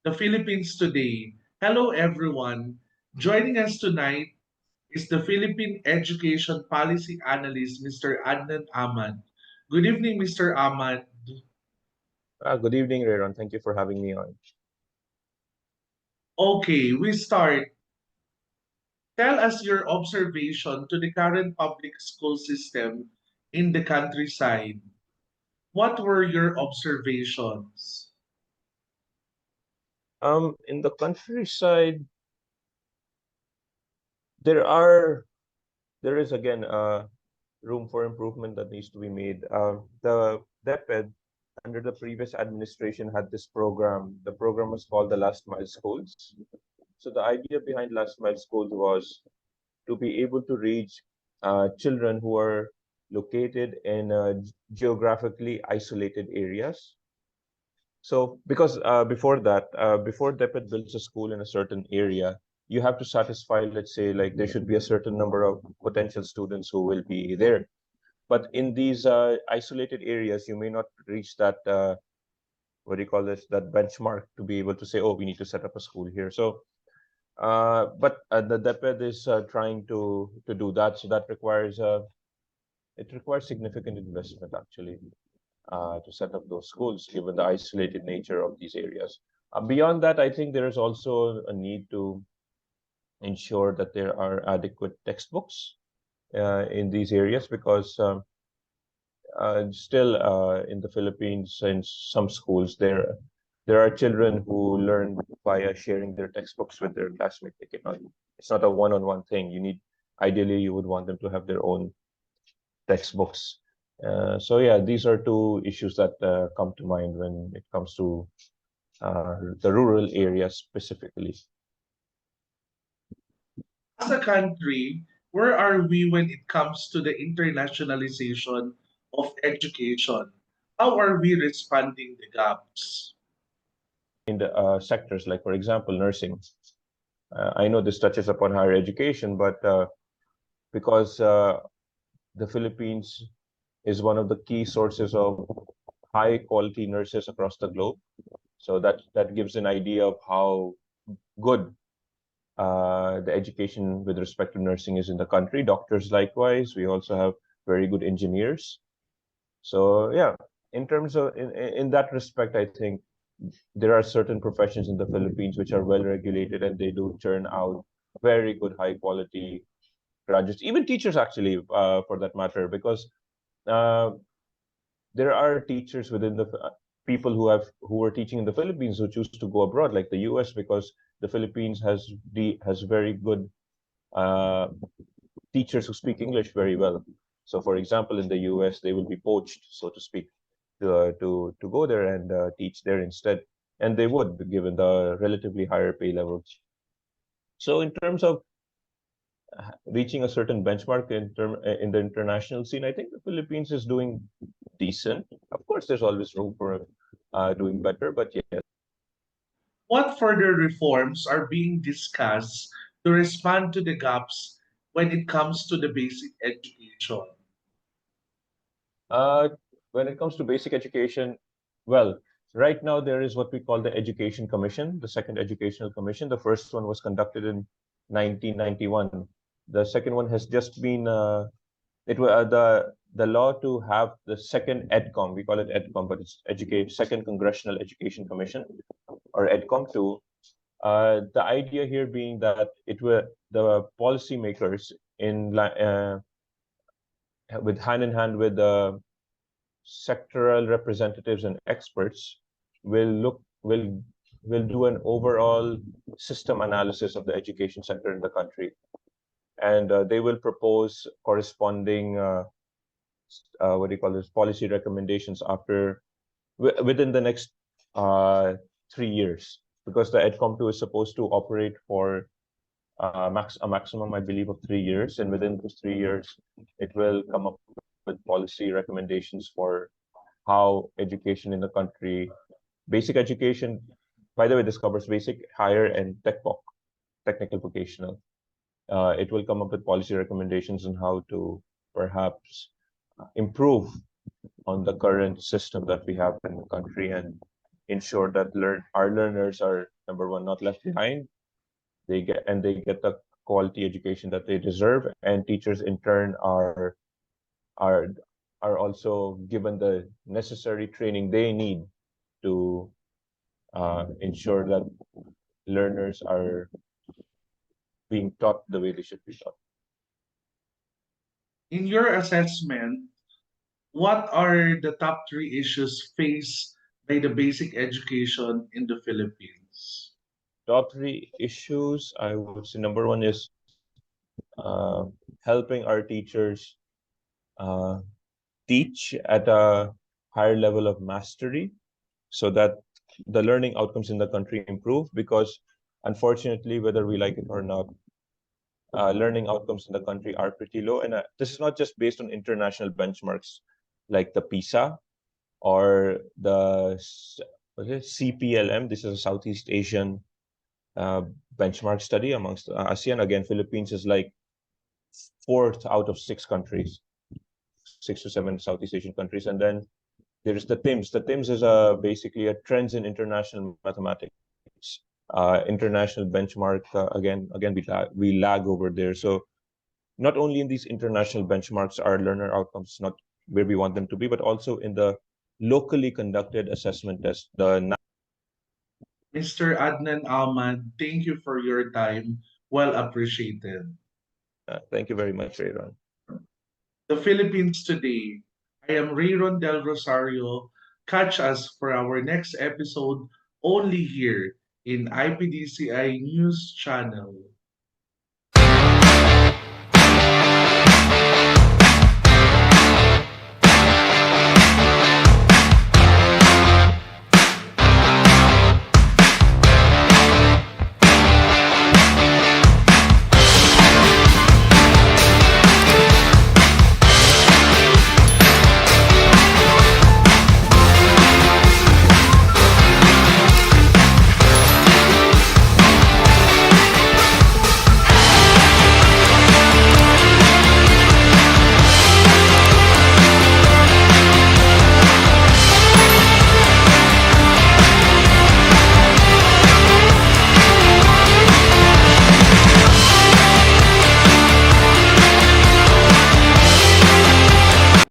the Philippines today. Hello, everyone. Joining us tonight is the Philippine Education Policy Analyst, Mr. Adnan Ahmad. Good evening, Mr. Ahmad. Good evening, Reyron. Thank you for having me on. Okay, we start. Tell us your observation to the current public school system in the countryside. What were your observations? In the countryside, there are there is again room for improvement that needs to be made. The DepEd under the previous administration had this program. The program was called the Last Mile Schools. So the idea behind Last Mile Schools was to be able to reach children who are located in geographically isolated areas. So, because before DepEd builds a school in a certain area, you have to satisfy, let's say, like there should be a certain number of potential students who will be there. But in these isolated areas, you may not reach that, what do you call this, that benchmark to be able to say, oh, we need to set up a school here. So, but the DepEd is trying to do that. So that requires it requires significant investment actually to set up those schools, given the isolated nature of these areas. Beyond that, I think there is also a need to ensure that there are adequate textbooks in these areas because still in the Philippines, in some schools, there are children who learn via sharing their textbooks with their classmates. They cannot, it's not a one-on-one thing. Ideally, you would want them to have their own textbooks. So yeah, these are two issues that come to mind when it comes to the rural areas specifically. As a country, where are we when it comes to the internationalization of education? How are we responding the gaps? In the sectors, like for example, nursing. I know this touches upon higher education, but because the Philippines is one of the key sources of high quality nurses across the globe. So that gives an idea of how good the education with respect to nursing is in the country. Doctors likewise. We also have very good engineers. So yeah, in terms of in that respect, I think there are certain professions in the Philippines which are well regulated and they do turn out very good high quality graduates, even teachers actually, for that matter, because uh, there are teachers within the people who are teaching in the Philippines who choose to go abroad, like the U.S., because the Philippines has very good uh, teachers who speak English very well. So, for example, in the U.S., they will be poached, so to speak, to go there and teach there instead, and they would, given the relatively higher pay levels. So, in terms of reaching a certain benchmark in the international scene, I think the Philippines is doing decent. Of course, there's always room for doing better, but yes. What further reforms are being discussed to respond to the gaps when it comes to the basic education? Uh, when it comes to basic education, well, right now there is what we call the Education Commission, the second Educational Commission. The first one was conducted in 1991. The second one has just been it was the law to have the second EDCOM. We call it EDCOM, but it's Educate Second Congressional Education Commission, or EDCOM 2. The idea here being that it will the policymakers with hand in hand with the sectoral representatives and experts will look will do an overall system analysis of the education sector in the country, and they will propose corresponding what do you call this policy recommendations within the next uh, 3 years, because the EDCOM 2 is supposed to operate for a maximum, I believe, of 3 years, and within those 3 years, it will come up with policy recommendations for how education in the country, basic education, by the way, this covers basic, higher, and technical vocational. It will come up with policy recommendations on how to perhaps improve on the current system that we have in the country and ensure that our learners are, number one, not left behind. They get the quality education that they deserve, and teachers in turn are are also given the necessary training they need to ensure that learners are being taught the way they should be taught. In your assessment, what are the top three issues faced by the basic education in the Philippines? Top three issues, I would say number one is uh, helping our teachers uh, teach at a higher level of mastery so that the learning outcomes in the country improve, because unfortunately, whether we like it or not, learning outcomes in the country are pretty low. And this is not just based on international benchmarks like the PISA or the what is it, CPLM. This is a Southeast Asian uh, benchmark study amongst ASEAN. Again, Philippines is like fourth out of six countries, 6 to 7 Southeast Asian countries. And then there's the TIMS. The TIMS is basically a trends in international mathematics, international benchmark. Again, we lag over there. So not only in these international benchmarks are learner outcomes not where we want them to be, but also in the locally conducted assessment test. Mr. Adnan Ahmad, thank you for your time. Well appreciated. Thank you very much, Reyron. The Philippines Today. I am Reyron del Rosario. Catch us for our next episode only here in IPDCI News Channel.